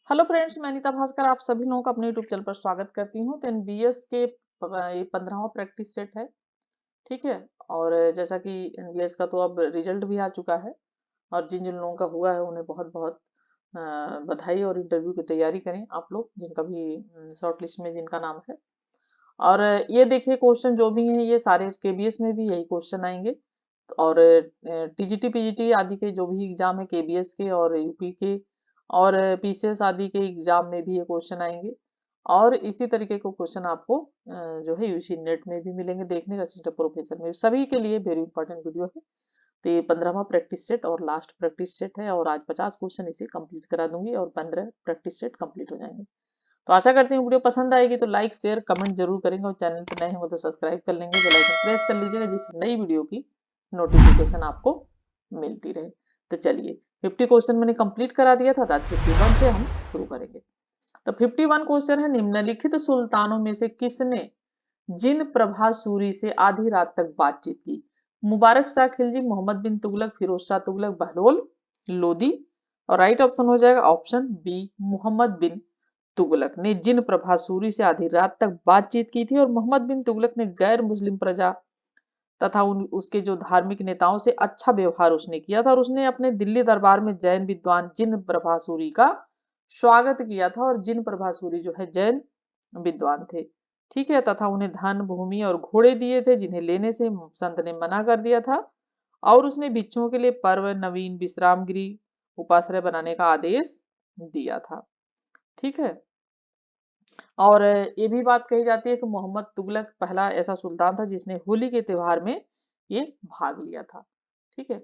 Hello friends, मैं अनीता भास्कर आप सभी लोगों का अपने यूट्यूब चैनल पर स्वागत करती हूँ। तो एनबीएस के ये 15वां प्रैक्टिस सेट है। ठीक है। और जैसा कि एनबीएस का तो अब रिजल्ट भी आ चुका है और जिन जिन लोगों का हुआ है उन्हें बहुत बहुत बधाई। और इंटरव्यू की तैयारी करें आप लोग जिनका भी शॉर्ट लिस्ट में जिनका नाम है। और ये देखिए, क्वेश्चन जो भी हैं ये सारे केबीएस में भी यही क्वेश्चन आएंगे। और टीजीटी पीजीटी आदि के जो भी एग्जाम है केबीएस के और यूपी के और पीसीएस आदि के एग्जाम में भी ये क्वेश्चन आएंगे। और इसी तरीके के क्वेश्चन आपको जो है यूजी नेट में भी मिलेंगे देखने का, असिस्टेंट प्रोफेसर में सभी के लिए वेरी इंपॉर्टेंट वीडियो है। तो ये 15वां प्रैक्टिस सेट और लास्ट प्रैक्टिस सेट है और आज 50 क्वेश्चन इसे कंप्लीट करा दूंगी और 15 प्रैक्टिस सेट कंप्लीट हो जाएंगे। तो आशा करती हूँ वीडियो पसंद आएगी तो लाइक शेयर कमेंट जरूर करेंगे और चैनल पर नए हैं तो सब्सक्राइब कर लेंगे, बेल आइकन प्रेस कर लीजिएगा जिससे नई वीडियो की नोटिफिकेशन आपको मिलती रहे। तो चलिए 50 क्वेश्चन मैंने कंप्लीट करा दिया था, 51 से हम शुरू करेंगे। तो 51 क्वेश्चन है, निम्नलिखित सुल्तानों में से किसने जिन प्रभासूरी से आधी रात तक बातचीत की? मुबारक शाह खिलजी, मोहम्मद बिन तुगलक, फिरोज शाह तुगलक, बहलोल लोदी। और राइट ऑप्शन हो जाएगा ऑप्शन बी, मोहम्मद बिन तुगलक ने जिन प्रभासूरी से आधी रात तक बातचीत की थी। और मोहम्मद बिन तुगलक ने गैर मुस्लिम प्रजा तथा उसके जो धार्मिक नेताओं से अच्छा व्यवहार उसने किया था और उसने अपने दिल्ली दरबार में जैन विद्वान जिन प्रभासूरी का स्वागत किया था। और जिन प्रभासूरी जो है जैन विद्वान थे। ठीक है। तथा उन्हें धन भूमि और घोड़े दिए थे जिन्हें लेने से संत ने मना कर दिया था। और उसने भिक्षुओं के लिए पर्व नवीन विश्राम गृह उपाश्रय बनाने का आदेश दिया था। ठीक है। और ये भी बात कही जाती है कि मोहम्मद तुगलक पहला ऐसा सुल्तान था जिसने होली के त्योहार में ये भाग लिया था। ठीक है।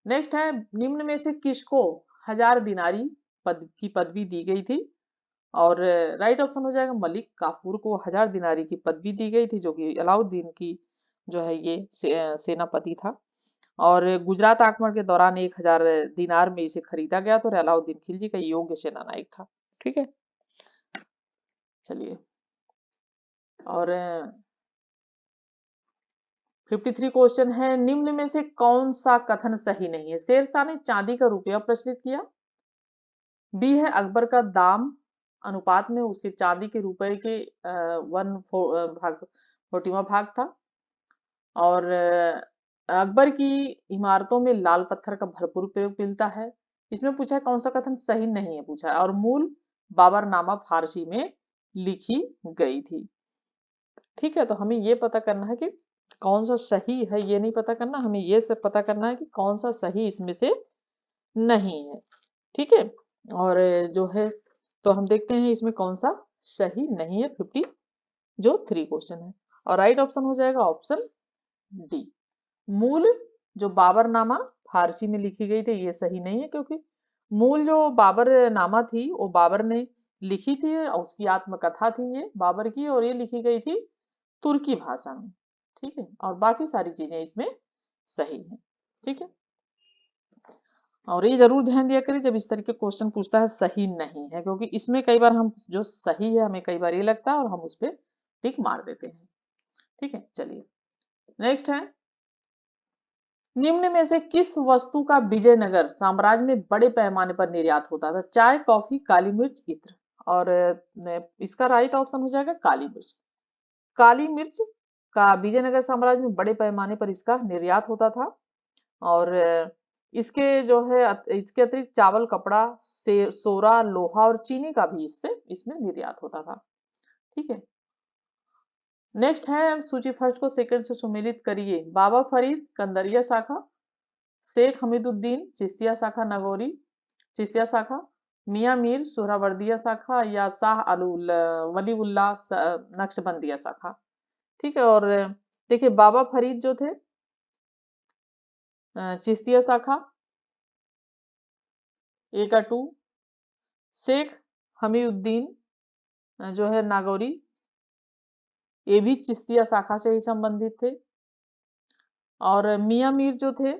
नेक्स्ट है, निम्न में से किसको 1000 दिनारी पद की पदवी दी गई थी? और राइट ऑप्शन हो जाएगा मलिक काफूर को 1000 दिनारी की पदवी दी गई थी जो कि अलाउद्दीन की जो है ये सेनापति था। और गुजरात आक्रमण के दौरान 1000 दिनार में इसे खरीदा गया था और अलाउद्दीन खिलजी का योग्य सेनानायक था। ठीक है। चलिए। और 53 क्वेश्चन है, निम्न में से कौन सा कथन सही नहीं है? शेरशाह ने चांदी का रुपया प्रचलित किया। बी है अकबर का दाम अनुपात में उसके चांदी के रुपए के 1/40वां भाग था। और अकबर की इमारतों में लाल पत्थर का भरपूर प्रयोग मिलता है। इसमें पूछा है कौन सा कथन सही नहीं है पूछा है। और मूल बाबरनामा फारसी में लिखी गई थी। ठीक है। तो हमें ये पता करना है कि कौन सा सही है, ये नहीं पता करना, हमें ये सब पता करना है कि कौन सा सही इसमें से नहीं है। ठीक है। और जो है तो हम देखते हैं इसमें कौन सा सही नहीं है। 53 क्वेश्चन है और राइट ऑप्शन हो जाएगा ऑप्शन डी, मूल जो बाबरनामा फारसी में लिखी गई थी ये सही नहीं है, क्योंकि मूल जो बाबर नामा थी वो बाबर ने लिखी थी और उसकी आत्मकथा थी ये बाबर की, और ये लिखी गई थी तुर्की भाषा में। ठीक है। और बाकी सारी चीजें इसमें सही हैं। ठीक है। और ये जरूर ध्यान दिया करिए जब इस तरह के क्वेश्चन पूछता है सही नहीं है, क्योंकि इसमें कई बार हम जो सही है हमें कई बार ये लगता है और हम उस पर टिक मार देते हैं। ठीक है। चलिए नेक्स्ट है, निम्न में से किस वस्तु का विजयनगर साम्राज्य में बड़े पैमाने पर निर्यात होता था? चाय, कॉफी, काली मिर्च, इत्र। और इसका राइट ऑप्शन हो जाएगा काली मिर्च। काली मिर्च का विजयनगर साम्राज्य में बड़े पैमाने पर इसका निर्यात होता था। और इसके जो है इसके अतिरिक्त चावल, कपड़ा, से सोरा, लोहा और चीनी का भी इसमें निर्यात होता था। ठीक है। नेक्स्ट है, सूची फर्स्ट को सेकंड से सुमेलित करिए। बाबा फरीद कंदरिया शाखा, शेख हमीदुद्दीन चिश्तिया शाखा नगौरी चिश्तिया शाखा, मियां मीर सोहरावर्दिया शाखा या शाह वलीउल्लाह नक्शबंदिया शाखा। ठीक है। और देखिए बाबा फरीद जो थे चिश्तिया शाखा ए का 2, शेख हमीउद्दीन जो है नागौरी ये भी चिश्तिया शाखा से ही संबंधित थे। और मियां मीर जो थे,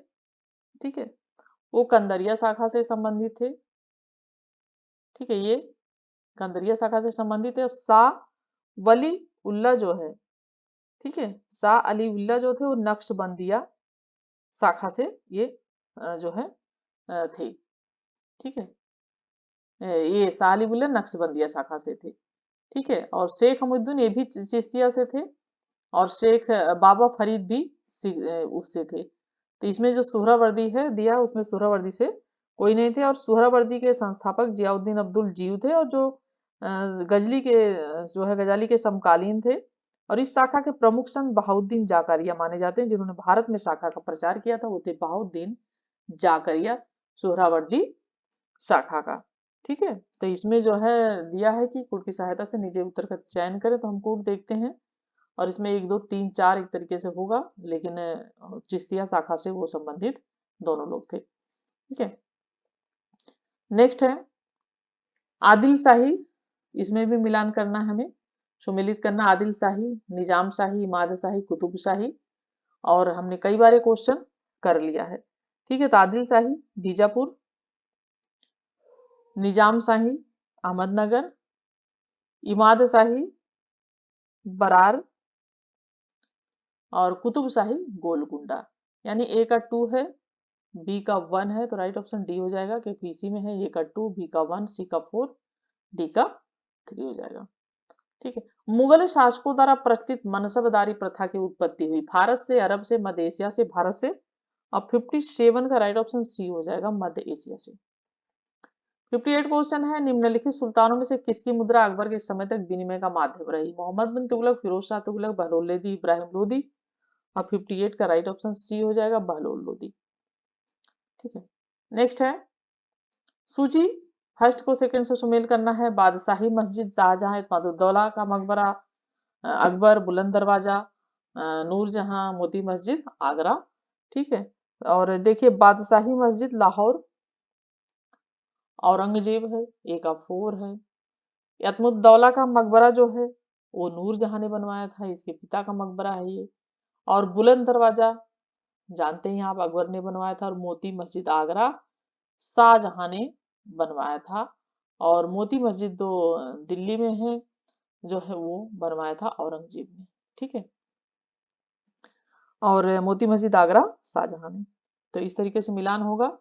ठीक है, वो कंदरिया शाखा से संबंधित थे। ठीक है। ये कंदरिया शाखा से संबंधित है। शाह वली उल्ला जो है, ठीक है, शाह अली उल्ला जो थे वो नक्शबंदिया शाखा से ये जो है थे। ठीक है। ये शाह अली नक्शबंदिया शाखा से थे। ठीक है, और शेख हमउद्दीन ये भी चिश्तिया से थे, और शेख बाबा फरीद भी उससे थे। तो इसमें जो सुहरावर्दी है दिया, उसमें सुहरावर्दी से कोई नहीं थे, और सुहरावर्दी के संस्थापक जियाउद्दीन अब्दुल जीव थे, और जो गजली के जो है गजाली के समकालीन थे। और इस शाखा के प्रमुख संत बहाउद्दीन जाकारिया माने जाते हैं, जिन्होंने भारत में शाखा का प्रचार किया था, वो थे बहाउद्दीन जाकारिया सुहरावर्दी शाखा का। ठीक है, तो इसमें जो है दिया है कि कोड की सहायता से नीचे उत्तर का चयन करें, तो हम कोड देखते हैं, और इसमें 1 2 3 4 एक तरीके से होगा, लेकिन चिश्तिया शाखा से वो संबंधित दोनों लोग थे। ठीक है, नेक्स्ट है आदिल शाही। इसमें भी मिलान करना है हमें, सुमेलित करना, आदिल शाही, निजाम शाही, इमाद शाही, कुतुब शाही, और हमने कई बार क्वेश्चन कर लिया है। ठीक है, तो आदिल शाही बीजापुर, निजाम शाही अहमदनगर, इमाद शाही बरार, और कुतुब शाही गोलकुंडा। यानी ए का 2 है, बी का 1 है, तो राइट ऑप्शन डी हो जाएगा, क्योंकि इसी में है। ए का 2, बी का 1, सी का 4, डी का 3 हो जाएगा। ठीक है, मुगल शासकों द्वारा प्रचलित मनसबदारी प्रथा की उत्पत्ति हुई भारत से, अरब से, मध्य एशिया से, भारत से। अब 57 का राइट ऑप्शन सी हो जाएगा, मध्य एशिया से। 58 क्वेश्चन है, निम्नलिखित सुल्तानों में से किसकी मुद्रा अकबर के समय तक विनिमय का माध्यम रही? मोहम्मद बिन तुगलक, फिरोज शाह तुगलक, बहलोल लोदी, इब्राहिम लोदी। अब 58 का राइट ऑप्शन सी हो जाएगा, बहलोल लोदी। ठीक है, नेक्स्ट है सूची, फर्स्ट को सेकंड से सुमेल करना है। बादशाही मस्जिद, शाहजहां इत्मादुद्दौला का मकबरा, अकबर, बुलंद दरवाजा, नूरजहां, मोती मस्जिद, आगरा। ठीक है, और देखिए बादशाही मस्जिद लाहौर, औरंगजेब है, ए का 4 है। यतमुद्दौला का मकबरा जो है वो नूरजहां ने बनवाया था, इसके पिता का मकबरा है ये। और बुलंद दरवाजा जानते हैं आप, अकबर ने बनवाया था। और मोती मस्जिद आगरा शाहजहां ने बनवाया था, और मोती मस्जिद तो दिल्ली में है, जो है वो बनवाया था औरंगजेब ने। ठीक है, और मोती मस्जिद आगरा शाहजहां ने। तो इस तरीके से मिलान होगा,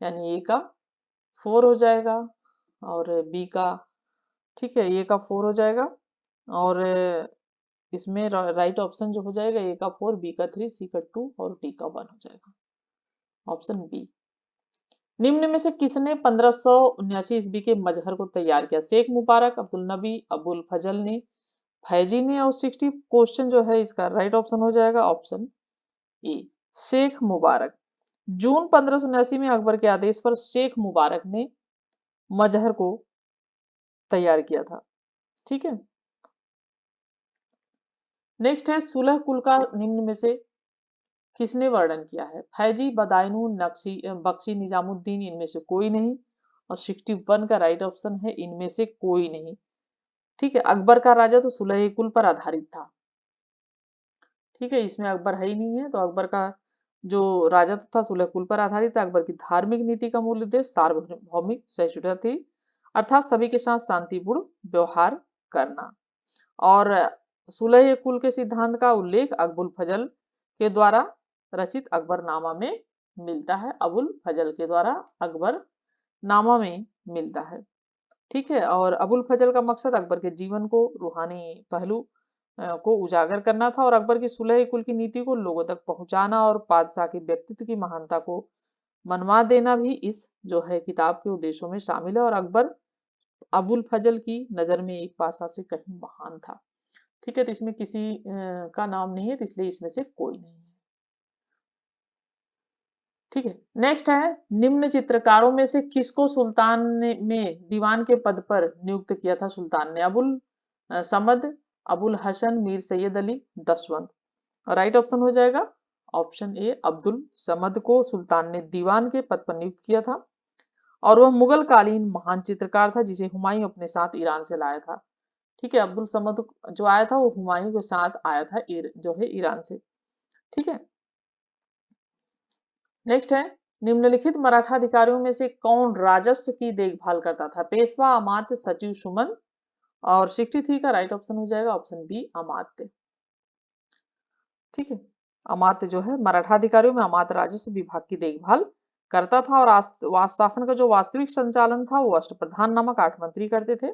यानी ए का 4 हो जाएगा, और बी का, ठीक है, ए का 4 हो जाएगा, और इसमें राइट ऑप्शन जो हो जाएगा, ए का 4, बी का 3, सी का 2, और डी का 1 हो जाएगा, ऑप्शन बी। निम्न में से किसने 1579 ईस्वी के मजहर को तैयार किया? शेख मुबारक, अब्दुल नबी, अबुल फजल ने, फैजी ने। और 60 क्वेश्चन जो है इसका राइट ऑप्शन हो जाएगा, ऑप्शन ए, शेख मुबारक। जून 1579 में अकबर के आदेश पर शेख मुबारक ने मजहर को तैयार किया था। ठीक है, नेक्स्ट है सुलह कुल का निम्न में से किसने वर्णन किया है? फैजी, बदायून, नक्शी, बख्शी, निजामुद्दीन, इनमें से कोई नहीं। और 61 का राइट ऑप्शन है, इनमें से कोई नहीं। ठीक है, अकबर का राजा तो सुलह कुल पर आधारित था। ठीक है, इसमें अकबर है ही नहीं है, तो अकबर का जो राजा था सुलह कुल पर आधारित था। अकबर की धार्मिक नीति का मूल उद्देश्य सार्वभौमिक सहिष्णुता थी, अर्थात सभी के साथ शांतिपूर्ण व्यवहार करना। और सुलह कुल के सिद्धांत का उल्लेख अबुल फजल के द्वारा रचित अकबरनामा में मिलता है। अबुल फजल के द्वारा अकबरनामा में मिलता है। ठीक है, और अबुल फजल का मकसद अकबर के जीवन को, रूहानी पहलू को उजागर करना था, और अकबर की सुलह कुल की नीति को लोगों तक पहुंचाना, और बादशाह के व्यक्तित्व की महानता को मनवा देना भी इस जो है किताब के उद्देश्यों में शामिल है। और अकबर अबुल फजल की नजर में एक पासा से कहीं महान था। ठीक है, तो इसमें किसी का नाम नहीं है, तो इसलिए इसमें से कोई नहीं है। ठीक है, नेक्स्ट है निम्न चित्रकारों में से किसको सुल्तान ने में दीवान के पद पर नियुक्त किया था? सुल्तान ने अबुल समद, अबुल हसन, मीर सैयद अली, दसवंत। राइट ऑप्शन हो जाएगा ऑप्शन ए, अब्दुल समद को सुल्तान ने दीवान के पद पर नियुक्त किया था, और वह मुगल कालीन महान चित्रकार था, जिसे हुमायूं अपने साथ ईरान से लाया था। ठीक है, अब्दुल समद जो आया था वो हुमायूं के साथ आया था, जो है ईरान से। ठीक है, नेक्स्ट है निम्नलिखित मराठा अधिकारियों में से कौन राजस्व की देखभाल करता था? पेशवा, अमात्य, सचिव, सुमंत। और 63 का राइट ऑप्शन हो जाएगा ऑप्शन बी, अमात्य। ठीक है, अमात्य जो है मराठा अधिकारियों में अमात्य राजस्व विभाग की देखभाल करता था और शासन का जो वास्तविक संचालन था वो अष्टप्रधान नामक 8 मंत्री करते थे,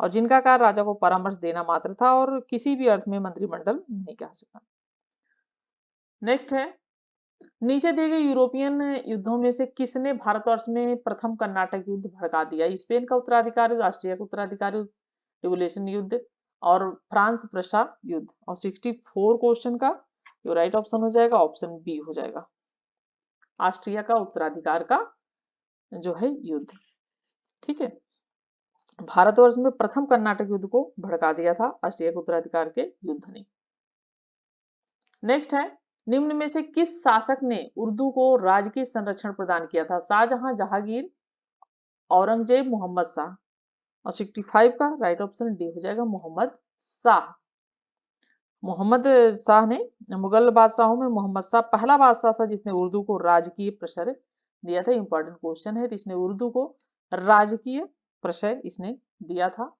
और जिनका कार्य राजा को परामर्श देना मात्र था और किसी भी अर्थ में मंत्रिमंडल नहीं कहा सकता। नेक्स्ट है, नीचे दिए गए यूरोपियन युद्धों में से किसने भारतवर्ष में प्रथम कर्नाटक युद्ध भड़का दिया? स्पेन का उत्तराधिकारी, ऑस्ट्रिया का उत्तराधिकारी, रिवोल्यूशन युद्ध, और फ्रांस प्रशा युद्ध। और 64 क्वेश्चन का जो राइट ऑप्शन हो जाएगा ऑप्शन बी हो जाएगा, ऑस्ट्रिया का उत्तराधिकार का जो है युद्ध। ठीक है, भारतवर्ष में प्रथम कर्नाटक युद्ध को भड़का दिया था ऑस्ट्रिया के उत्तराधिकार के युद्ध ने। नेक्स्ट है, निम्न में से किस शासक ने उर्दू को राजकीय संरक्षण प्रदान किया था? शाहजहां, जहांगीर, औरंगजेब, मोहम्मद शाह। और 65 का राइट ऑप्शन डी हो जाएगा मोहम्मद शाह। मोहम्मद शाह ने, मुगल बादशाहों में मोहम्मद शाह पहला बादशाह था जिसने उर्दू को राजकीय प्रशय दिया था। इंपॉर्टेंट क्वेश्चन है, तो इसने उर्दू को राजकीय प्रशय इसने दिया था।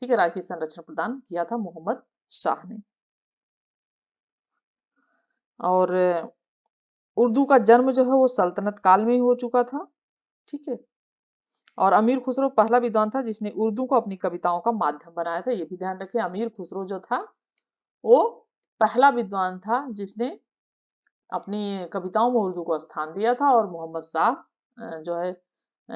ठीक है, राजकीय संरक्षण प्रदान किया था मोहम्मद शाह ने। और उर्दू का जन्म जो है वो सल्तनत काल में ही हो चुका था। ठीक है, और अमीर खुसरो पहला विद्वान था जिसने उर्दू को अपनी कविताओं का माध्यम बनाया था। ये भी ध्यान रखें, अमीर खुसरो जो था वो पहला विद्वान था जिसने अपनी कविताओं में उर्दू को स्थान दिया था, और मोहम्मद शाह जो है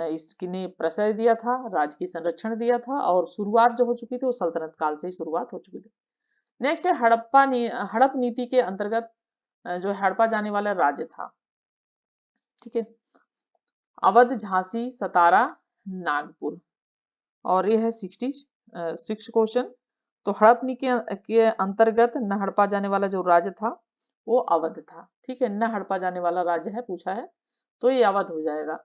इसने प्रशय दिया था, राजकीय संरक्षण दिया था, और शुरुआत जो हो चुकी थी वो सल्तनत काल से ही शुरुआत हो चुकी थी। नेक्स्ट है, हड़प नीति के अंतर्गत जो हड़पा जाने वाला राज्य था। ठीक है, अवध, झांसी, सतारा, नागपुर। और ये है 66 क्वेश्चन। तो हड़प नीति के अंतर्गत न हड़पा जाने वाला जो राज्य था वो अवध था। ठीक है, न हड़पा जाने वाला राज्य है पूछा है, तो ये अवध हो जाएगा।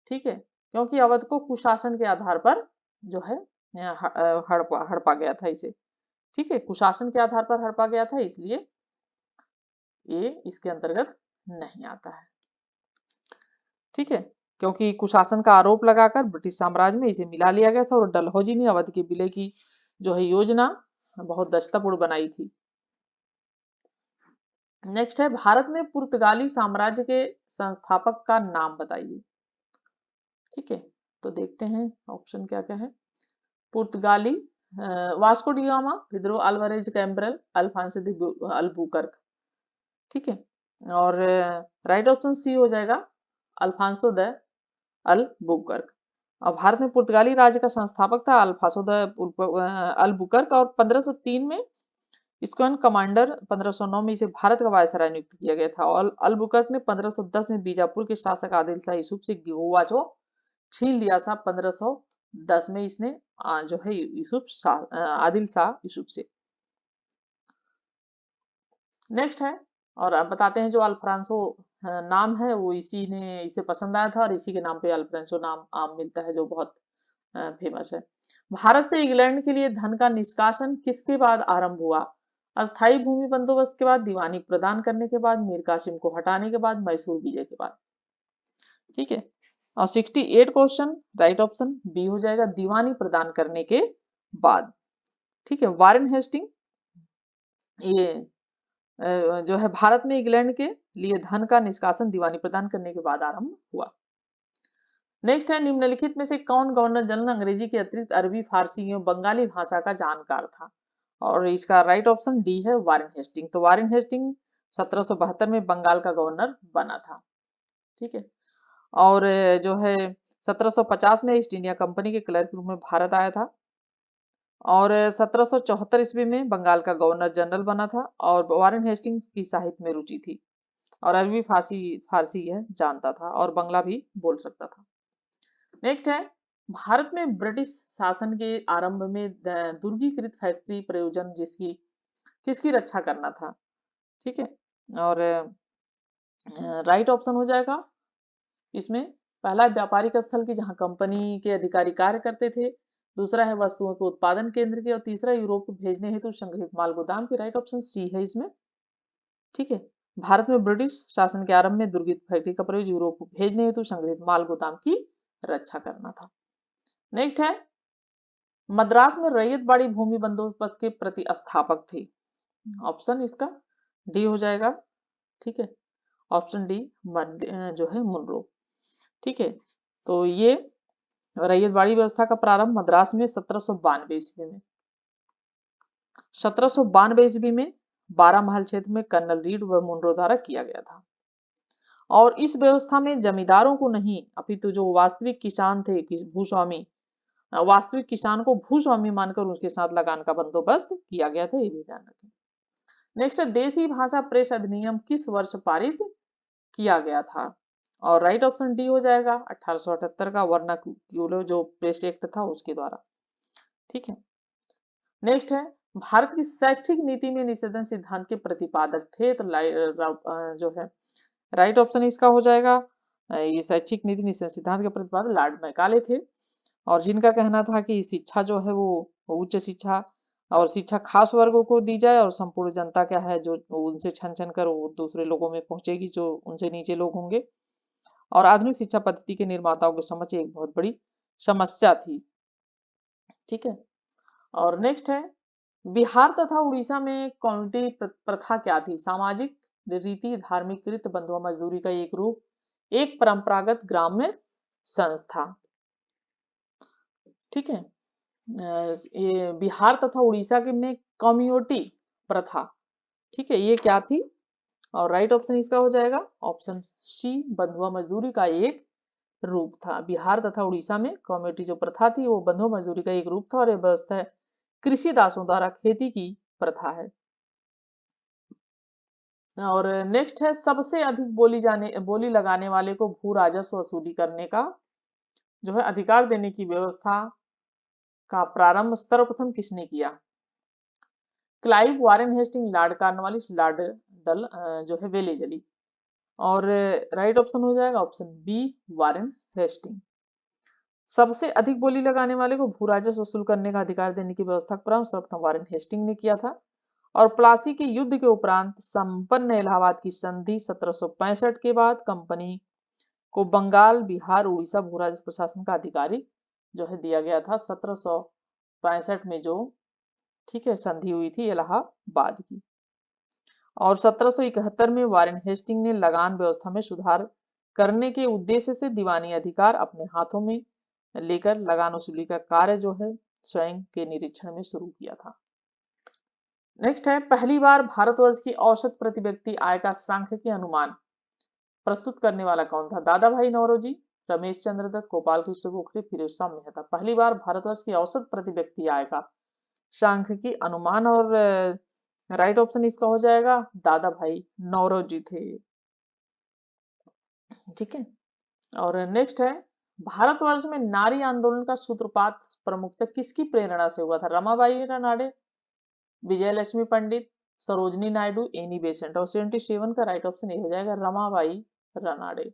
ठीक है, क्योंकि अवध को कुशासन के आधार पर जो है हड़पा गया था इसे। ठीक है, कुशासन के आधार पर हड़पा गया था, इसलिए ये इसके अंतर्गत नहीं आता है। ठीक है, क्योंकि कुशासन का आरोप लगाकर ब्रिटिश साम्राज्य में इसे मिला लिया गया था, और डलहौजी ने अवध के विलय की जो है योजना बहुत दक्षतापूर्ण बनाई थी। नेक्स्ट है, भारत में पुर्तगाली साम्राज्य के संस्थापक का नाम बताइए। ठीक है, तो देखते हैं ऑप्शन क्या क्या है। पुर्तगाली, Vasco de Gama, Pedro Alvarez Cabral, Alfonso de Albuquerque. ठीक है, और राइट ऑप्शन सी हो जाएगा, अल्फांसो द अल्बुकर्क। और भारत में पुर्तगाली राज्य का संस्थापक था अल्फांसो द अल्बुकर्क, और 1503 में इसको कमांडर, 1509 में इसे भारत का वायसराय नियुक्त किया गया था। और अल्बुकर्क ने 1510 में बीजापुर के शासक आदिल शाह यूसुफ से गोवा जो छीन लिया था 1510 में इसने जो है आदिल शाह यूसुफ से। नेक्स्ट है, और अब बताते हैं जो अल्फ्रांसो नाम है वो इसे पसंद आया था, और इसी के नाम पे अल्फ्रांसो नाम आम मिलता है जो बहुत फेमस है। भारत से इंग्लैंड के लिए धन का निष्कासन किसके बाद आरंभ हुआ? अस्थायी भूमि बंदोबस्त के बाद, दीवानी प्रदान करने के बाद, मीर कासिम को हटाने के बाद, मैसूर विजय के बाद। ठीक है, और 68 क्वेश्चन राइट ऑप्शन बी हो जाएगा, दीवानी प्रदान करने के बाद। ठीक है, वारेन हेस्टिंग ये जो है भारत में इंग्लैंड के लिए धन का निष्कासन दीवानी प्रदान करने के बाद आरंभ हुआ। नेक्स्ट है, निम्नलिखित में से कौन गवर्नर जनरल अंग्रेजी के अतिरिक्त अरबी, फारसी एवं बंगाली भाषा का जानकार था? और इसका राइट ऑप्शन डी है, वारेन हेस्टिंग। तो वारेन हेस्टिंग 1772 में बंगाल का गवर्नर बना था। ठीक है, और जो है 1750 में ईस्ट इंडिया कंपनी के क्लर्क के रूप में भारत आया था, और 1774 ईस्वी में बंगाल का गवर्नर जनरल बना था, और वारेन हेस्टिंग्स की साहित्य में रुचि थी, और अरबी फारसी यह जानता था, और बंगला भी बोल सकता था। नेक्स्ट है, भारत में ब्रिटिश शासन के आरंभ में दुर्गीकृत फैक्ट्री प्रयोजन किसकी रक्षा करना था? ठीक है, और राइट ऑप्शन हो जाएगा इसमें, पहला व्यापारिक स्थल की जहां कंपनी के अधिकारी कार्य करते थे, दूसरा है वस्तुओं के उत्पादन केंद्र की, और तीसरा यूरोप को भेजने हेतु संग्रहित माल गोदाम की। राइट ऑप्शन सी है इसमें। ठीक है, भारत में ब्रिटिश शासन के आरंभ में दुर्गित फैक्ट्री का प्रयोग यूरोप को भेजने हेतु संग्रहित माल गोदाम की रक्षा करना था। नेक्स्ट है, मद्रास में रैयतवाड़ी भूमि बंदोबस्त के प्रतिस्थापक थे। ऑप्शन इसका डी हो जाएगा। ठीक है, ऑप्शन डी जो है मुनरो। ठीक है, तो ये रैयतवाड़ी व्यवस्था का प्रारंभ मद्रास में 1792 ईस्वी में। 1792 ईस्वी में 12 महल क्षेत्र में कर्नल रीड व मुनरो द्वारा किया गया था। और इस व्यवस्था में जमींदारों को नहीं अपितु जो वास्तविक किसान थे भूस्वामी, वास्तविक किसान को भूस्वामी मानकर उसके साथ लगान का बंदोबस्त किया गया था, ये भी ध्यान रखें। नेक्स्ट है, देसी भाषा प्रेस अधिनियम किस वर्ष पारित किया गया था? और राइट ऑप्शन डी हो जाएगा 1878 का वर्नाक्यूलर जो प्रेस एक्ट था उसके द्वारा। ठीक है, नेक्स्ट है, भारत की शैक्षिक नीति में निषेधन सिद्धांत के प्रतिपादक थे, तो जो है राइट ऑप्शन इसका हो जाएगा ये शैक्षिक नीति निषेधन सिद्धांत के प्रतिपादक लॉर्ड मैकाले थे, और जिनका कहना था कि शिक्षा जो है वो उच्च शिक्षा और शिक्षा खास वर्गों को दी जाए और संपूर्ण जनता क्या है जो उनसे छन छन कर वो दूसरे लोगों में पहुंचेगी जो उनसे नीचे लोग होंगे। और आधुनिक शिक्षा पद्धति के निर्माताओं के समझ एक बहुत बड़ी समस्या थी। ठीक है, और नेक्स्ट है, बिहार तथा उड़ीसा में कम्युनिटी प्रथा क्या थी? सामाजिक रीति, धार्मिक रीत, बंधुआ मजदूरी का एक रूप, एक परंपरागत ग्राम्य संस्था। ठीक है, ये बिहार तथा उड़ीसा के में कम्युनिटी प्रथा, ठीक है, ये क्या थी? और राइट ऑप्शन इसका हो जाएगा ऑप्शन सी, बंधुआ मजदूरी का एक रूप था। बिहार तथा उड़ीसा में कम्युनिटी जो प्रथा थी वो बंधुआ मजदूरी का एक रूप था, और यह व्यवस्था कृषि दासों द्वारा खेती की प्रथा है। और नेक्स्ट है, सबसे अधिक बोली लगाने वाले को भू राजस्व वसूली करने का जो है अधिकार देने की व्यवस्था का प्रारंभ सर्वप्रथम किसने किया? Clive, Warren Hastings, Lord Cornwallis, Lord डल जो है वेलेजली। और राइट ऑप्शन हो जाएगा ऑप्शन बी, वारेन हेस्टिंग। सबसे अधिक बोली लगाने वाले को भू राजस्व वसूल करने का अधिकार देने की व्यवस्था का प्रारंभ सर्वप्रथम वारेन हेस्टिंग ने किया था। और प्लासी के युद्ध के उपरांत संपन्न इलाहाबाद की संधि 1765 के बाद कंपनी को बंगाल, बिहार, उड़ीसा भू राजस्व प्रशासन का अधिकारी जो है दिया गया था 1765 में जो, ठीक है, संधि हुई थी इलाहाबाद की। और 1771 में वारेन हेस्टिंग ने लगान व्यवस्था में सुधार करने के उद्देश्य से दीवानी अधिकार अपने हाथों में लेकर लगान वसूली का कार्य जो है स्वयं के निरीक्षण में शुरू किया था। नेक्स्ट है, पहली बार भारतवर्ष की औसत प्रति व्यक्ति आय का सांख्यिकीय अनुमान प्रस्तुत करने वाला कौन था? दादा भाई नौरोजी, रमेश चंद्र दत्त, गोपाल कृष्ण गोखले, फिरोज शाह मेहता। पहली बार भारतवर्ष की औसत प्रति व्यक्ति आय का सांख्यिकीय अनुमान, और राइट ऑप्शन इसका हो जाएगा दादा भाई नौरोजी थे। ठीक है, और नेक्स्ट है, भारतवर्ष में नारी आंदोलन का सूत्रपात प्रमुखतः किसकी प्रेरणा से हुआ था? रमाबाई रानडे, विजय लक्ष्मी पंडित, सरोजनी नायडू, एनी बेसेंट। और 77 का राइट ऑप्शन ये हो जाएगा रमाबाई रानडे।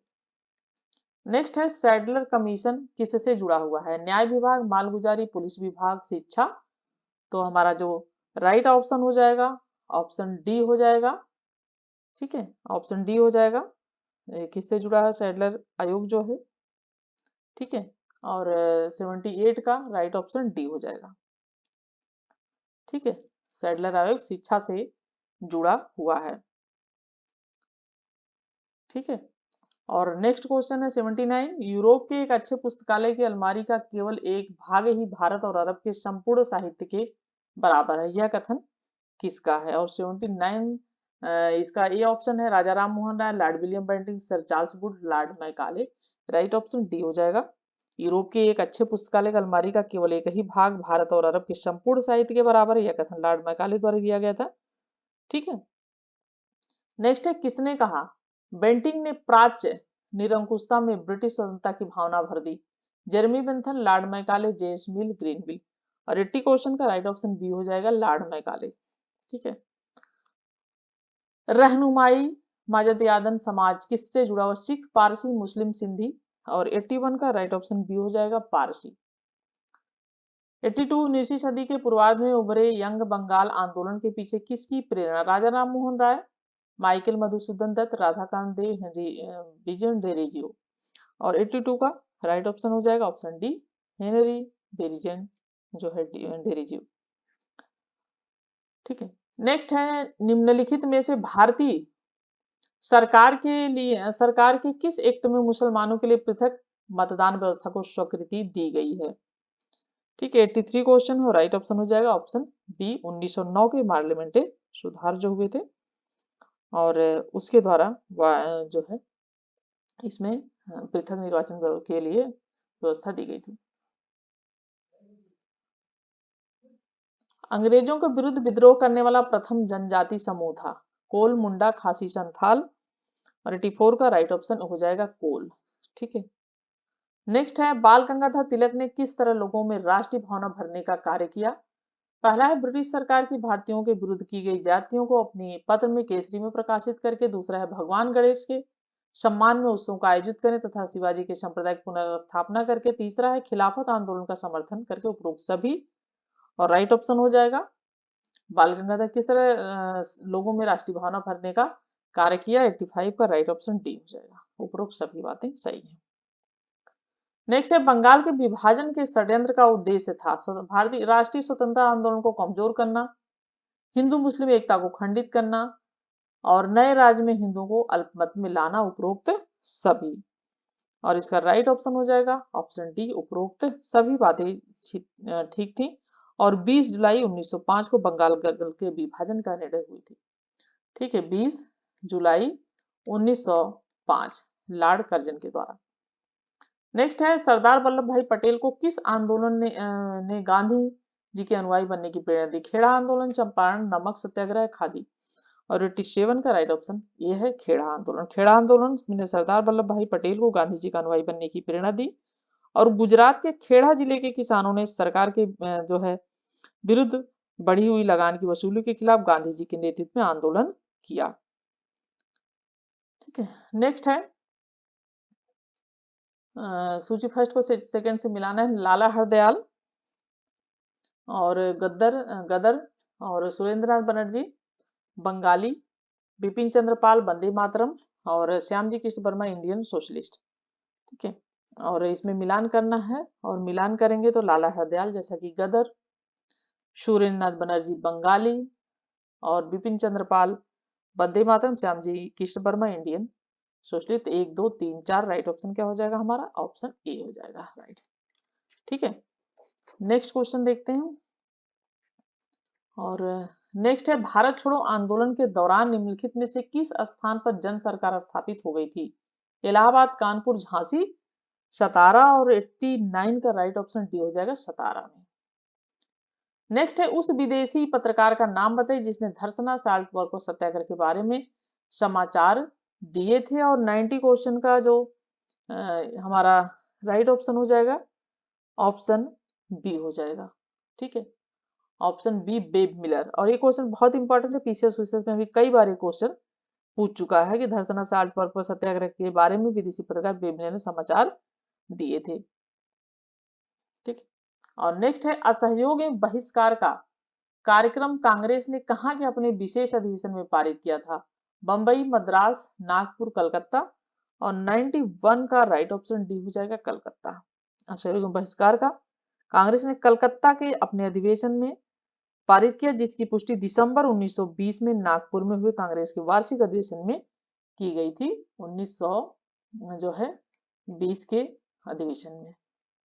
नेक्स्ट है, सैडलर कमीशन किससे जुड़ा हुआ है? न्याय विभाग, मालगुजारी, पुलिस विभाग, शिक्षा। तो हमारा जो राइट ऑप्शन हो जाएगा ऑप्शन डी हो जाएगा। ठीक है, ऑप्शन डी हो जाएगा, किससे जुड़ा है? सैडलर आयोग जो है। ठीक है, और 78 का राइट ऑप्शन डी हो जाएगा। ठीक है, सैडलर आयोग शिक्षा से जुड़ा हुआ है। ठीक है, और नेक्स्ट क्वेश्चन है 79, यूरोप के एक अच्छे पुस्तकालय की अलमारी का केवल एक भाग ही भारत और अरब के संपूर्ण साहित्य के बराबर है, यह कथन किसका है? और 79 इसका ए ऑप्शन है Raja Ram Mohan Roy, Lord William Bentinck, Sir Charles Wood, Lord Macaulay. Right option D हो जाएगा। यूरोप के एक अच्छे पुस्तकालय की अलमारी का केवल एक ही भाग भारत और अरब के संपूर्ण साहित्य के बराबर है, यह कथन लॉर्ड मैकाले द्वारा दिया गया था। ठीक है, नेक्स्ट है, किसने कहा बेंटिंक ने प्राच्य निरंकुशता में ब्रिटिश स्वतंत्रता की भावना भर दी? Jeremy Bentham, Lord Macaulay, James Mill, Grenville. और 80 क्वेश्चन का राइट ऑप्शन बी हो जाएगा लॉर्ड मैकाले। ठीक है, रहनुमाई माजदियादन समाज किससे जुड़ा हुआ? सिख, पारसी, मुस्लिम, सिंधी। और 81 का राइट ऑप्शन बी हो जाएगा पारसी। 82, 19वीं सदी के पूर्वार्ध में उभरे यंग बंगाल आंदोलन के पीछे किसकी प्रेरणा? राजा राम मोहन राय, माइकल मधुसूदन दत्त, राधाकांत देव, हेनरी बिजन डेरेजियो। और 82 का राइट ऑप्शन हो जाएगा ऑप्शन डी, हेनरी बेरिजन जो है डेरेजियो। ठीक है, नेक्स्ट है, निम्नलिखित में से भारतीय सरकार के किस एक्ट में मुसलमानों के लिए पृथक मतदान व्यवस्था को स्वीकृति दी गई है? ठीक है, 83 क्वेश्चन हो, राइट ऑप्शन हो जाएगा ऑप्शन बी 1909 के पार्लियामेंट्री सुधार जो हुए थे और उसके द्वारा जो है इसमें पृथक निर्वाचन के लिए व्यवस्था दी गई थी। अंग्रेजों के विरुद्ध विद्रोह करने वाला प्रथम जनजाति समूह था? कोल, मुंडा, खासी, संथाल। और 84 का राइट ऑप्शन हो जाएगा कोल। ठीक है, नेक्स्ट है बाल गंगाधर तिलक ने किस तरह लोगों में राष्ट्रीय भावना भरने का कार्य किया? पहला है ब्रिटिश सरकार की भारतीयों के विरुद्ध की गई जातियों को अपनी पत्र में केसरी में प्रकाशित करके, दूसरा है भगवान गणेश के सम्मान में उत्सवों का आयोजित करें तथा शिवाजी के सांप्रदायिक पुनर्स्थापना करके, तीसरा है खिलाफत आंदोलन का समर्थन करके, उपरोक्त सभी। और राइट ऑप्शन हो जाएगा बाल गंगाधर किस तरह लोगों में राष्ट्रीय भावना भरने का कार्य किया, 85 का राइट ऑप्शन डी हो जाएगा, उपरोक्त सभी बातें सही है। नेक्स्ट है बंगाल के विभाजन के षड्यंत्र का उद्देश्य था? भारतीय राष्ट्रीय स्वतंत्रता आंदोलन को कमजोर करना, हिंदू मुस्लिम एकता को खंडित करना और नए राज्य में हिंदुओं को अल्पमत में लाना, उपरोक्त सभी। और इसका राइट ऑप्शन हो जाएगा ऑप्शन डी, उपरोक्त सभी बातें ठीक थी। और 20 जुलाई 1905 को बंगाल के विभाजन का निर्णय हुई थी। ठीक है, 20 जुलाई 1905 लॉर्ड कर्जन के द्वारा। नेक्स्ट है सरदार वल्लभ भाई पटेल को किस आंदोलन ने गांधी जी के अनुयायी बनने की प्रेरणा दी? खेड़ा आंदोलन, चंपारण, नमक सत्याग्रह, खादी। और 87 का राइट ऑप्शन ये है खेड़ा आंदोलन। खेड़ा आंदोलन ने सरदार वल्लभ भाई पटेल को गांधी जी का अनुयायी बनने की प्रेरणा दी और गुजरात के खेड़ा जिले के किसानों ने सरकार के जो है विरुद्ध बढ़ी हुई लगान की वसूली के खिलाफ गांधी जी के नेतृत्व में आंदोलन किया। ठीक है, नेक्स्ट है सूची फर्स्ट को सेकंड से मिलाना है। लाला हरदयाल और गदर और सुरेंद्रनाथ बनर्जी बंगाली, बिपिन चंद्र पाल वंदे मातरम और श्यामजी कृष्ण वर्मा इंडियन सोशलिस्ट। ठीक है, और इसमें मिलान करना है और मिलान करेंगे तो लाला हरदयाल जैसा कि गदर, सुरेंद्रनाथ बनर्जी बंगाली और Bipin Chandra Pal Vande Mataram, Shyamji Krishna Varma Indian socialist. 1 2 3 4 right option क्या हो जाएगा हमारा? ऑप्शन ए हो जाएगा राइट। ठीक है, नेक्स्ट क्वेश्चन देखते हैं। और नेक्स्ट है भारत छोड़ो आंदोलन के दौरान निम्नलिखित में से किस स्थान पर जन सरकार स्थापित हो गई थी? इलाहाबाद, कानपुर, झांसी, सतारा। और 89 का राइट ऑप्शन डी हो जाएगा सतारा में। नेक्स्ट है उस विदेशी पत्रकार का नाम बताइए जिसने धरसना साल्ट वर्क सत्याग्रह के बारे में समाचार दिए थे। और 90 क्वेश्चन का जो हमारा राइट ऑप्शन हो जाएगा ऑप्शन बी हो जाएगा। ठीक है, ऑप्शन बी बेब मिलर। और ये क्वेश्चन बहुत इंपॉर्टेंट है, पीसीएस में भी कई बार ये क्वेश्चन पूछ चुका है कि धरसना साल्ट वर्क सत्याग्रह के बारे में विदेशी पत्रकार बेब मिलर ने समाचार दिए थे। ठीक, और नेक्स्ट है असहयोग एवं बहिष्कार का कार्यक्रम कांग्रेस ने कहां के अपने विशेष अधिवेशन में पारित किया था? बंबई, मद्रास, नागपुर, कलकत्ता। और 91 का राइट ऑप्शन डी हो जाएगा कलकत्ता। असहयोग एवं बहिष्कार का कांग्रेस ने कलकत्ता के अपने अधिवेशन में पारित किया, जिसकी पुष्टि दिसंबर 1920 में नागपुर में हुए कांग्रेस के वार्षिक अधिवेशन में की गई थी। 1900 जो है 20 के अधिवेशन में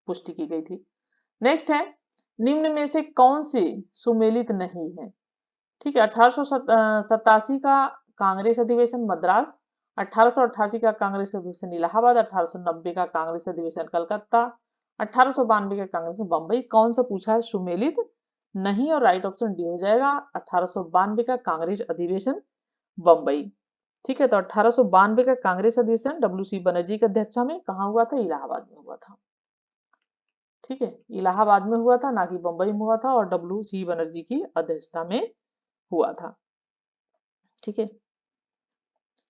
पुष्टि की गई थी। नेक्स्ट है निम्न में से कौन सी सुमेलित नहीं है? ठीक है, 1887 का कांग्रेस अधिवेशन मद्रास, 1888 का कांग्रेस अधिवेशन इलाहाबाद, 1890 का कांग्रेस अधिवेशन कलकत्ता, 1892 का कांग्रेस बंबई। कौन सा पूछा है सुमेलित नहीं? और राइट ऑप्शन डी हो जाएगा 1892 का कांग्रेस अधिवेशन बंबई। ठीक है, तो 1892 का कांग्रेस अधिवेशन WC बनर्जी की अध्यक्षता में कहाँ हुआ था? इलाहाबाद में हुआ था। ठीक है, इलाहाबाद में हुआ था, ना कि बंबई में हुआ था, और WC बनर्जी की अध्यक्षता में हुआ था। ठीक है,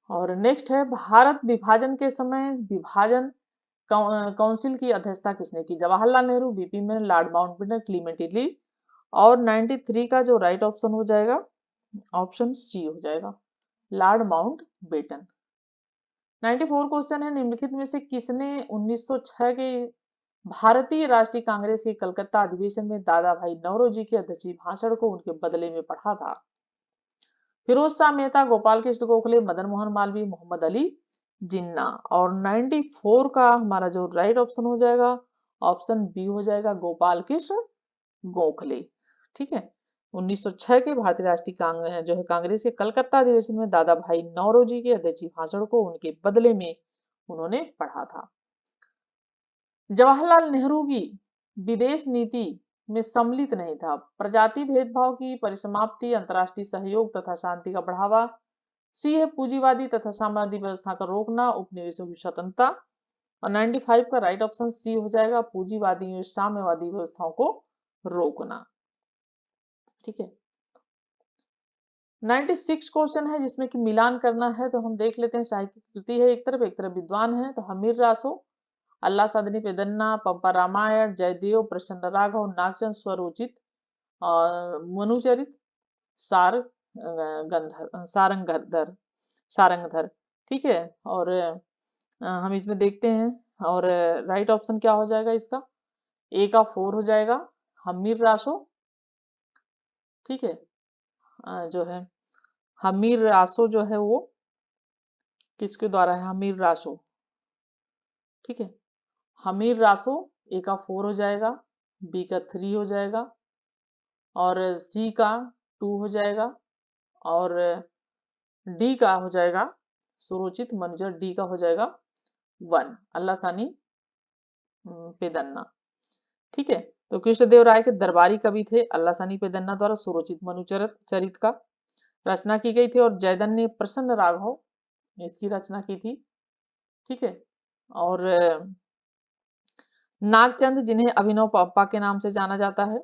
और नेक्स्ट है भारत विभाजन के समय विभाजन काउंसिल की अध्यक्षता किसने की? जवाहरलाल नेहरू, बीपी में लॉर्ड माउंटबेटन, क्लीमेंट इटली। और 93 का जो राइट ऑप्शन हो जाएगा ऑप्शन सी हो जाएगा लॉर्ड माउंटबेटन। 94 क्वेश्चन है निम्नलिखित में से किसने 1906 के भारतीय राष्ट्रीय कांग्रेस के कलकत्ता अधिवेशन में दादा भाई नौरोजी के अध्यक्षीय भाषण को उनके बदले में पढ़ा था? फिरोज शाह मेहता, गोपाल कृष्ण गोखले, मदन मोहन मालवीय, मोहम्मद अली जिन्ना। और 94 का हमारा जो राइट ऑप्शन हो जाएगा, ऑप्शन बी हो जाएगा, गोपाल कृष्ण गोखले। ठीक है। 1906 के भारतीय राष्ट्रीय कांग्रेस जो है कांग्रेस के कलकत्ता अधिवेशन में दादा भाई नौरोजी के अध्यक्षीय भाषण को उनके बदले में उन्होंने पढ़ा था। जवाहरलाल नेहरू की विदेश नीति में सम्मिलित नहीं था। प्रजाति भेदभाव की परिसमाप्ति, अंतर्राष्ट्रीय सहयोग तथा शांति का बढ़ावा। सी है पूंजीवादी तथा साम्राज्यवादी व्यवस्था का रोकना, उपनिवेशों की स्वतंत्रता। और 95 का राइट ऑप्शन सी हो जाएगा, पूंजीवादी और साम्यवादी व्यवस्थाओं को रोकना। ठीक है। 96 क्वेश्चन है जिसमें कि मिलान करना है, तो हम देख लेते हैं। साहित्य कृति है एक तरफ विद्वान है, तो हमीर रासो, अल्लाह सादनी पेदन्ना, पंपा रामायण, जयदेव, प्रसन्न राघव, नागचंद स्वरोचित, मनुचरित, सार गंधर सारंगधर सारंगधर। ठीक है। और हम इसमें देखते हैं, और राइट ऑप्शन क्या हो जाएगा इसका, ए का 4 हो जाएगा, हमीर रासो। ठीक है। जो है हमीर रासो जो है वो किसके द्वारा है, हमीर रासो। ठीक है। हमीर रासो, ए का 4 हो जाएगा, बी का 3 हो जाएगा, और सी का 2 हो जाएगा, और डी का हो जाएगा सुरुचित मनुजर, डी का हो जाएगा 1, अल्लाह सानी पेदन्ना। ठीक है। तो कृष्णदेव राय के दरबारी कवि थे अल्लाह सानी पेदन्ना द्वारा सुरोचित मनुचरित चरित का रचना की गई थी, और जयदन ने प्रसन्न राघव इसकी रचना की थी। ठीक है। और नागचंद जिन्हें अभिनव पप्पा के नाम से जाना जाता है,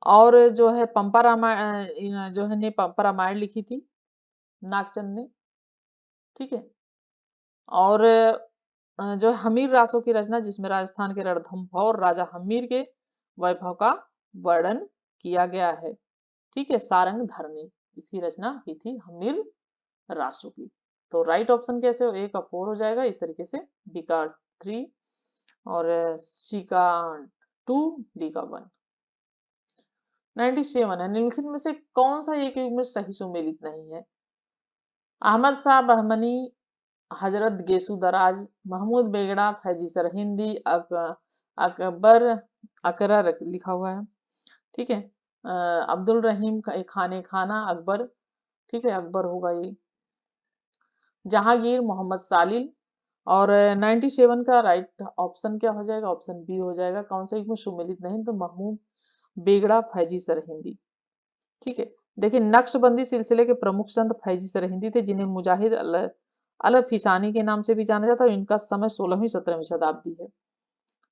और जो है पंपा रामायण जो है ने पंपा रामायण लिखी थी नागचंद ने। ठीक है। और जो हमीर रासो की रचना जिसमें राजस्थान के रणथंभौर और राजा हमीर के वैभव का वर्णन किया गया है। ठीक है। सारंगधर ने इसकी रचना की थी हमीर रासो की। तो राइट ऑप्शन कैसे हो, ए का 4 हो जाएगा इस तरीके से, बी का 3, और सी का 2, डी का 1। 97 है, निम्नलिखित में से कौन सा एक युग में सही सुमेलित नहीं है। अहमद शाह बहमनी, हजरत गेसु दराज, महमूद बेगड़ा, फैजी सरहिंदी, अकबर अकरर लिखा हुआ है। ठीक है। अब्दुल रहीम खाने खाना अकबर। ठीक है, अकबर होगा ये। जहांगीर, मोहम्मद सालिल। और 97 का राइट ऑप्शन क्या हो जाएगा, ऑप्शन बी हो जाएगा। कौन सा इसमें सुमेलित नहीं, तो महमूद बेगड़ा, फैजी सरहिंदी। ठीक है। देखिए, नक्शबंदी सिलसिले के प्रमुख संत फैजी सरहिंदी थे, जिन्हें मुजाहिद अल फिसानी के नाम से भी जाना जाता है। इनका समय 16वीं 17वीं शताब्दी है।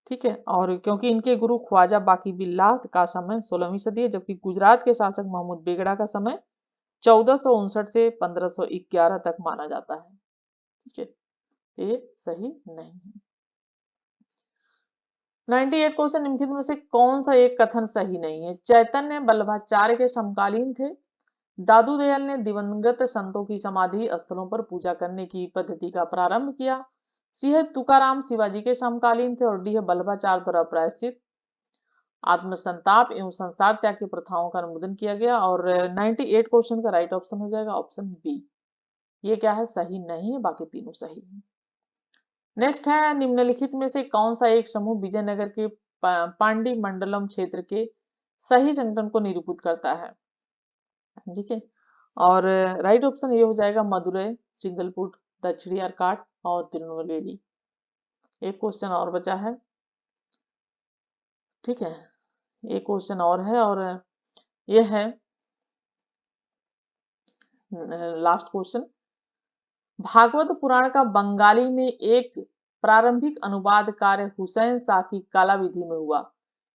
ठीक है। और क्योंकि इनके गुरु ख्वाजा बाकी बिल्लाह का समय 16वीं सदी है, जबकि गुजरात के शासक महमूद बेगड़ा का समय 1459 से 1511 तक माना जाता है। ठीक है। ये सही नहीं है। 98 क्वेश्चन, निम्नलिखित में से कौन सा एक कथन सही नहीं है। चैतन्य वल्लभाचार्य के समकालीन थे। दादू दयाल ने दिवंगत संतों की समाधि स्थलों पर पूजा करने की पद्धति का प्रारंभ किया। सी है तुकाराम शिवाजी के समकालीन थे, और डी है वल्लभाचार्य द्वारा प्रायश्चित आत्मसंताप एवं संसार त्याग की प्रथाओं का अनुमोदन किया गया। और 98 क्वेश्चन का राइट ऑप्शन हो जाएगा ऑप्शन बी। ये क्या है, सही नहीं है, बाकी तीनों सही है। नेक्स्ट है, निम्नलिखित में से कौन सा एक समूह विजयनगर के पांडी मंडलम क्षेत्र के सही संगठन को निरूपित करता है। ठीक है। और राइट ऑप्शन ये हो जाएगा, मदुरई, चिंगलपुट, दक्षिणी आर्काट और तिरुनेलवेली। एक क्वेश्चन और बचा है। ठीक है। एक क्वेश्चन और है, और ये है लास्ट क्वेश्चन। भागवत पुराण का बंगाली में एक प्रारंभिक अनुवाद कार्य हुसैन शाह की काला विधि में हुआ।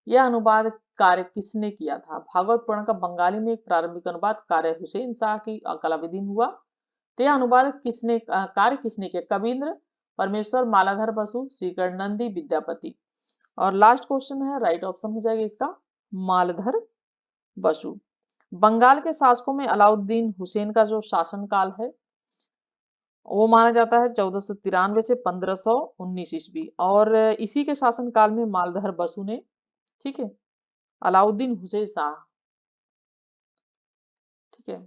यह अनुवाद कार्य किसने किया था। भागवत पुराण का बंगाली में एक प्रारंभिक अनुवाद कार्य हुसैन शाह की काला विधि में हुआ। तो यह अनुवाद कार्य किसने किया। कबींद्र, परमेश्वर, मालाधर बसु, श्रीकर नंदी, विद्यापति। और लास्ट क्वेश्चन है, राइट ऑप्शन हो जाएगा इसका मालधर बसु। बंगाल के शासकों में अलाउद्दीन हुसैन का जो शासनकाल है वो माना जाता है 1493 से 1519 ईस्वी, और इसी के शासनकाल में मालधर बसु ने, ठीक है, अलाउद्दीन हुसैन शाह ठीक है।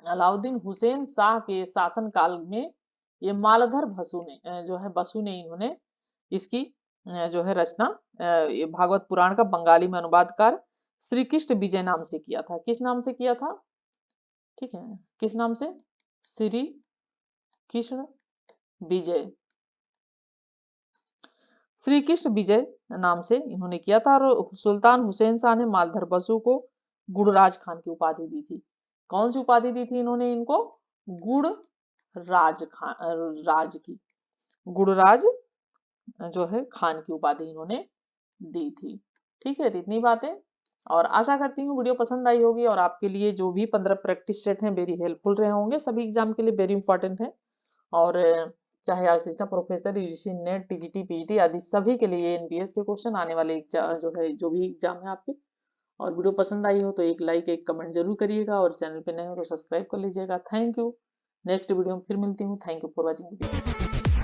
अलाउद्दीन हुसैन शाह के शासन काल में ये मालधर बसु ने जो है बसु ने इन्होंने इसकी जो है रचना ये भागवत पुराण का बंगाली में अनुवादकार श्री कृष्ण विजय नाम से किया था। किस नाम से किया था? ठीक है, किस नाम से? श्री कृष्ण विजय, श्री कृष्ण विजय नाम से इन्होंने किया था। और सुल्तान हुसैन शाह ने मालधर बसु को गुड़राज खान की उपाधि दी थी। कौन सी उपाधि दी थी इन्होंने इनको? गुड़ राज खान, राज की, गुड़राज जो है खान की उपाधि इन्होंने दी थी। ठीक है, तो इतनी बातें। और आशा करती हूँ वीडियो पसंद आई होगी और आपके लिए जो भी 15 प्रैक्टिस सेट हैं वेरी हेल्पफुल रहे होंगे। सभी एग्जाम के लिए वेरी इंपॉर्टेंट है। और चाहे assistant professor, UGC net, TGT, PGT आदि सभी के लिए एनबीएस के क्वेश्चन आने वाले जो है जो भी एग्जाम है आपके। और वीडियो पसंद आई हो तो एक लाइक एक कमेंट जरूर करिएगा और चैनल पे नए हो तो सब्सक्राइब कर लीजिएगा। Thank you. नेक्स्ट वीडियो में फिर मिलती हूँ। Thank you for watching video.